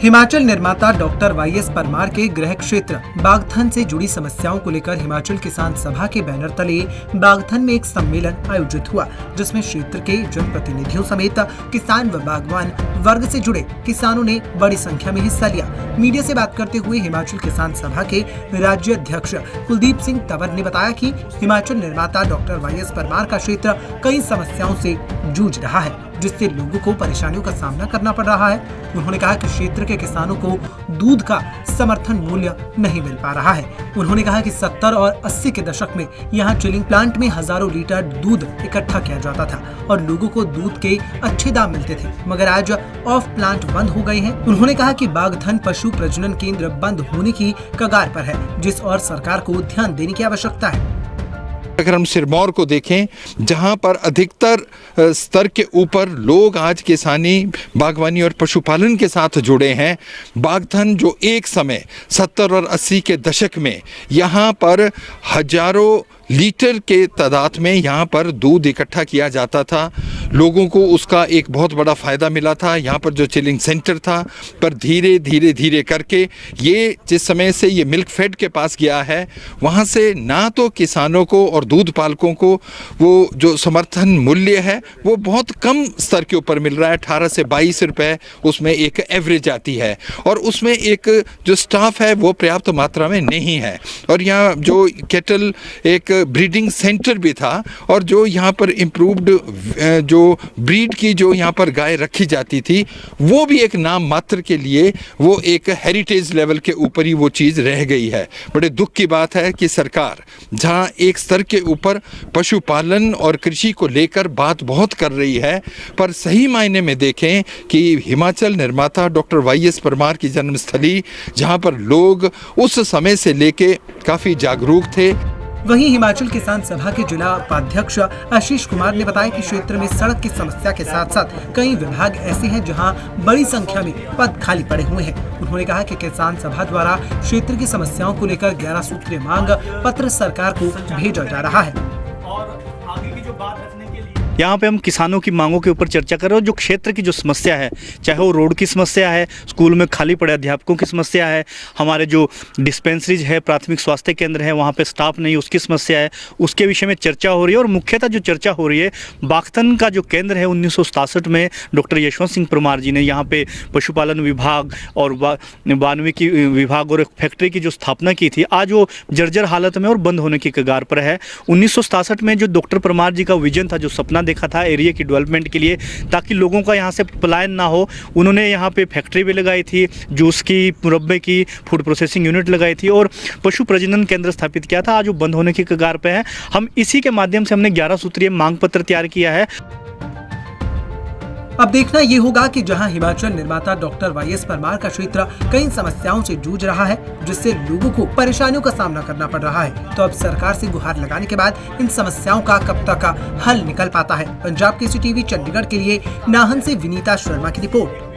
हिमाचल निर्माता doctor YS Parmar के गृह क्षेत्र बागथन से जुड़ी समस्याओं को लेकर हिमाचल किसान सभा के बैनर तले बागथन में एक सम्मेलन आयोजित हुआ, जिसमें क्षेत्र के जनप्रतिनिधियों समेत किसान व बागवान वर्ग से जुड़े किसानों ने बड़ी संख्या में हिस्सा लिया। मीडिया से बात करते हुए हिमाचल किसान सभा के राज्य अध्यक्ष कुलदीप सिंह तंवर ने बताया कि हिमाचल निर्माता डॉक्टर वाईएस परमार का क्षेत्र कई समस्याओं से जूझ रहा है, जिससे लोगों को परेशानियों का सामना करना पड़ रहा है। उन्होंने कहा कि क्षेत्र के किसानों को दूध का समर्थन मूल्य नहीं मिल पा रहा है। उन्होंने कहा कि 70 और 80 के दशक में यहाँ चिलिंग प्लांट में हजारों लीटर दूध इकट्ठा किया जाता था और लोगों को दूध के अच्छे दाम मिलते थे, मगर आज ऑफ प्लांट बंद हो गए हैं। उन्होंने कहा कि बागथन पशु प्रजनन केंद्र बंद होने की कगार पर है, जिस और सरकार को ध्यान देने की आवश्यकता है। अगर हम सिरमौर को देखें, जहां पर अधिकतर स्तर के ऊपर लोग आज किसानी, बागवानी और पशुपालन के साथ जुड़े हैं, बागथन जो एक समय 70 और 80 के दशक में यहाँ पर हजारों लीटर के तादाद में यहाँ पर दूध इकट्ठा किया जाता था, लोगों को उसका एक बहुत बड़ा फ़ायदा मिला था। यहाँ पर जो चिलिंग सेंटर था, पर धीरे धीरे करके ये जिस समय से ये मिल्क फेड के पास गया है, वहाँ से ना तो किसानों को और दूध पालकों को वो जो समर्थन मूल्य है वो बहुत कम स्तर के ऊपर मिल रहा है। 18 से 22 रुपए उसमें एक एवरेज आती है और उसमें एक जो स्टाफ है वो पर्याप्त मात्रा में नहीं है। और यहाँ जो केटल एक ब्रीडिंग सेंटर भी था और जो यहाँ पर इम्प्रूव्ड जो ब्रीड की जो यहाँ पर गाय रखी जाती थी, वो भी एक नाम मात्र के लिए वो एक हेरिटेज लेवल के ऊपर ही वो चीज़ रह गई है। बड़े दुख की बात है कि सरकार जहाँ एक स्तर के ऊपर पशुपालन और कृषि को लेकर बात बहुत कर रही है, पर सही मायने में देखें कि हिमाचल निर्माता डॉक्टर वाईएस परमार की जन्मस्थली, जहाँ पर लोग उस समय से लेके काफ़ी जागरूक थे। वहीं हिमाचल किसान सभा के जिला उपाध्यक्ष आशीष कुमार ने बताया कि क्षेत्र में सड़क की समस्या के साथ साथ कई विभाग ऐसे हैं जहां बड़ी संख्या में पद खाली पड़े हुए हैं। उन्होंने कहा कि किसान सभा द्वारा क्षेत्र की समस्याओं को लेकर 11 सूत्रीय मांग पत्र सरकार को भेजा जा रहा है। यहाँ पे हम किसानों की मांगों के ऊपर चर्चा कर रहे हैं। जो क्षेत्र की जो समस्या है, चाहे वो रोड की समस्या है, स्कूल में खाली पड़े अध्यापकों की समस्या है, हमारे जो डिस्पेंसरीज है, प्राथमिक स्वास्थ्य केंद्र है, वहाँ पे स्टाफ नहीं, उसकी समस्या है, उसके विषय में चर्चा हो रही है। और मुख्यतः जो चर्चा हो रही है, बागथन का जो केंद्र है 1967 में डॉक्टर यशवंत सिंह परमार जी ने यहाँ पे पशुपालन विभाग और वानिकी विभाग और एक फैक्ट्री की जो स्थापना की थी, आज वो जर्जर हालत में और बंद होने की कगार पर है। 1967 में जो डॉक्टर परमार जी का विजन था, जो सपना देखा था एरिया की डेवलपमेंट के लिए, ताकि लोगों का यहाँ से पलायन ना हो, उन्होंने यहाँ पे फैक्ट्री भी लगाई थी, जूस की, मुरब्बे की, फूड प्रोसेसिंग यूनिट लगाई थी और पशु प्रजनन केंद्र स्थापित किया था। आज वो बंद होने की कगार पे है। हम इसी के माध्यम से हमने 11 सूत्रीय मांग पत्र तैयार किया है। अब देखना ये होगा कि जहां हिमाचल निर्माता डॉक्टर वाईएस परमार का क्षेत्र कई समस्याओं से जूझ रहा है, जिससे लोगों को परेशानियों का सामना करना पड़ रहा है, तो अब सरकार से गुहार लगाने के बाद इन समस्याओं का कब तक हल निकल पाता है। पंजाब केसरी टीवी चंडीगढ़ के लिए नाहन से विनीता शर्मा की रिपोर्ट।